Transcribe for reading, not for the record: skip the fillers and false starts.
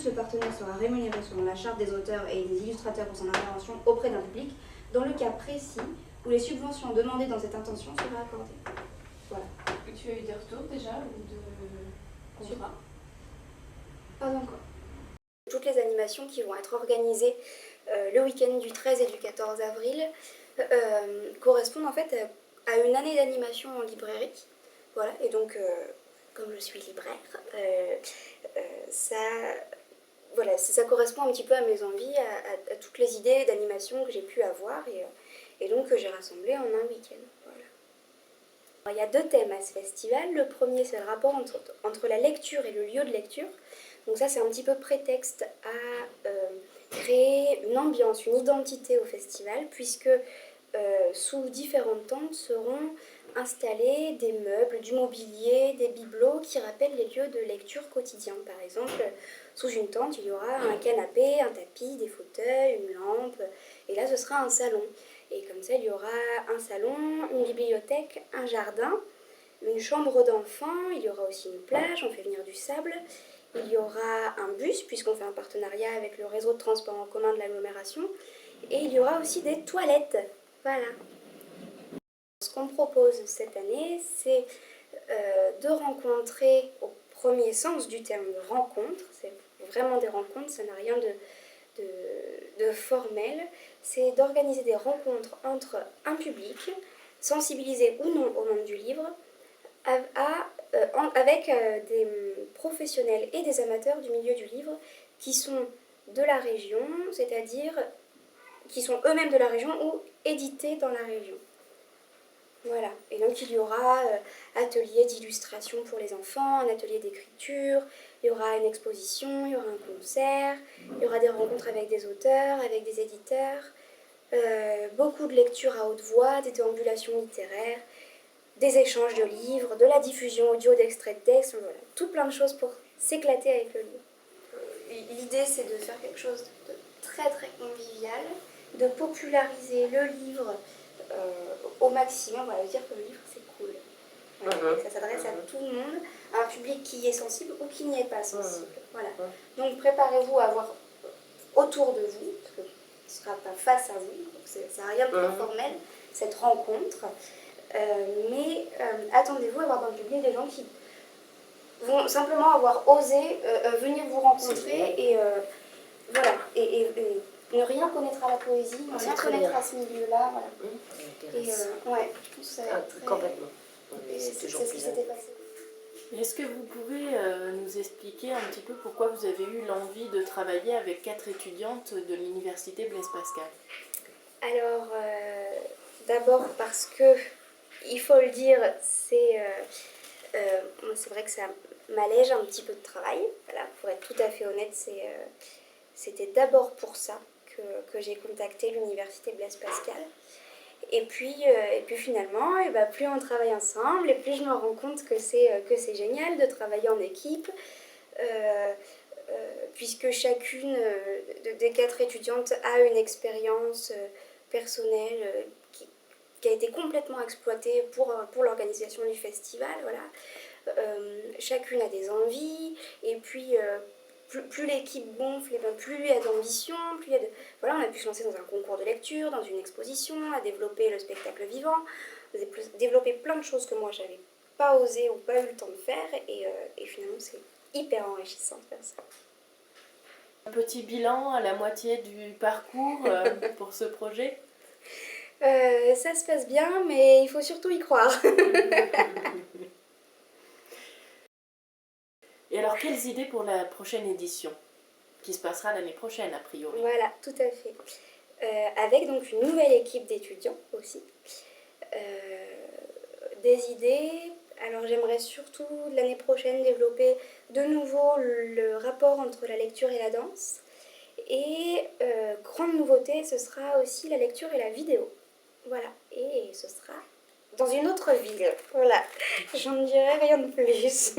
plus, le partenaire sera rémunéré selon la charte des auteurs et des illustrateurs pour son intervention auprès d'un public, dans le cas précis où les subventions demandées dans cette intention seraient accordées. Voilà. Et tu as eu des retours déjà ou de contrats? Pas encore. Toutes les animations qui vont être organisées le week-end du 13 et du 14 avril correspondent en fait à une année d'animation en librairie. Voilà, et donc, comme je suis libraire, ça correspond un petit peu à mes envies, à toutes les idées d'animation que j'ai pu avoir, et donc que j'ai rassemblées en un week-end. Voilà. Alors, il y a 2 thèmes à ce festival. Le premier, c'est le rapport entre la lecture et le lieu de lecture. Donc ça, c'est un petit peu prétexte à créer une ambiance, une identité au festival, puisque sous différentes tentes seront installés des meubles, du mobilier, des bibelots qui rappellent les lieux de lecture quotidiens. Par exemple, sous une tente, il y aura un canapé, un tapis, des fauteuils, une lampe, et là ce sera un salon. Et comme ça, il y aura un salon, une bibliothèque, un jardin, une chambre d'enfant, il y aura aussi une plage, on fait venir du sable, il y aura un bus, puisqu'on fait un partenariat avec le réseau de transport en commun de l'agglomération, et il y aura aussi des toilettes. Voilà. Ce qu'on propose cette année, c'est de rencontrer, au premier sens du terme rencontre, c'est vraiment des rencontres, ça n'a rien de formel, c'est d'organiser des rencontres entre un public, sensibilisé ou non au monde du livre, avec des professionnels et des amateurs du milieu du livre qui sont de la région, c'est-à-dire qui sont eux-mêmes de la région ou édités dans la région. Voilà, et donc il y aura atelier d'illustration pour les enfants, un atelier d'écriture, il y aura une exposition, il y aura un concert, il y aura des rencontres avec des auteurs, avec des éditeurs, beaucoup de lectures à haute voix, des déambulations littéraires, des échanges de livres, de la diffusion audio d'extraits de texte, voilà, tout plein de choses pour s'éclater avec le livre. L'idée, c'est de faire quelque chose de très très convivial, de populariser le livre au maximum, voilà, dire que le livre c'est cool. Voilà, ça s'adresse à tout le monde, à un public qui est sensible ou qui n'y est pas sensible. Voilà. Donc préparez-vous à avoir autour de vous, parce que ce ne sera pas face à vous, donc ça n'a rien de très formel, cette rencontre. Mais attendez-vous à avoir dans le public des gens qui vont simplement avoir osé venir vous rencontrer et voilà, et ne rien connaître à la poésie, ne rien connaître à ce milieu-là, voilà. Et ouais, je pense que ça va être très... Complètement. C'est ce qui s'était passé. Est-ce que vous pouvez nous expliquer un petit peu pourquoi vous avez eu l'envie de travailler avec 4 étudiantes de l'université Blaise Pascal? Alors, d'abord parce que, il faut le dire, c'est vrai que ça m'allège un petit peu de travail. Voilà, pour être tout à fait honnête, c'était d'abord pour ça que j'ai contacté l'université Blaise Pascal. Et puis finalement, et ben, plus on travaille ensemble, et plus je me rends compte que c'est génial de travailler en équipe, puisque chacune des 4 étudiantes a une expérience personnelle qui a été complètement exploitée pour l'organisation du festival. Voilà. Chacune a des envies, et puis plus l'équipe gonfle, et ben plus il y a d'ambition, plus il y a de... Voilà, on a pu se lancer dans un concours de lecture, dans une exposition, à développer le spectacle vivant, développer plein de choses que moi j'avais pas osé ou pas eu le temps de faire, et finalement c'est hyper enrichissant de faire ça. Un petit bilan à la moitié du parcours pour ce projet? Ça se passe bien, mais il faut surtout y croire. Et alors, quelles idées pour la prochaine édition, qui se passera l'année prochaine, a priori? Voilà, tout à fait. Avec donc une nouvelle équipe d'étudiants aussi. Des idées. Alors j'aimerais surtout l'année prochaine développer de nouveau le rapport entre la lecture et la danse. Et grande nouveauté, ce sera aussi la lecture et la vidéo. Voilà, et ce sera dans une autre ville. Voilà, j'en dirai rien de plus.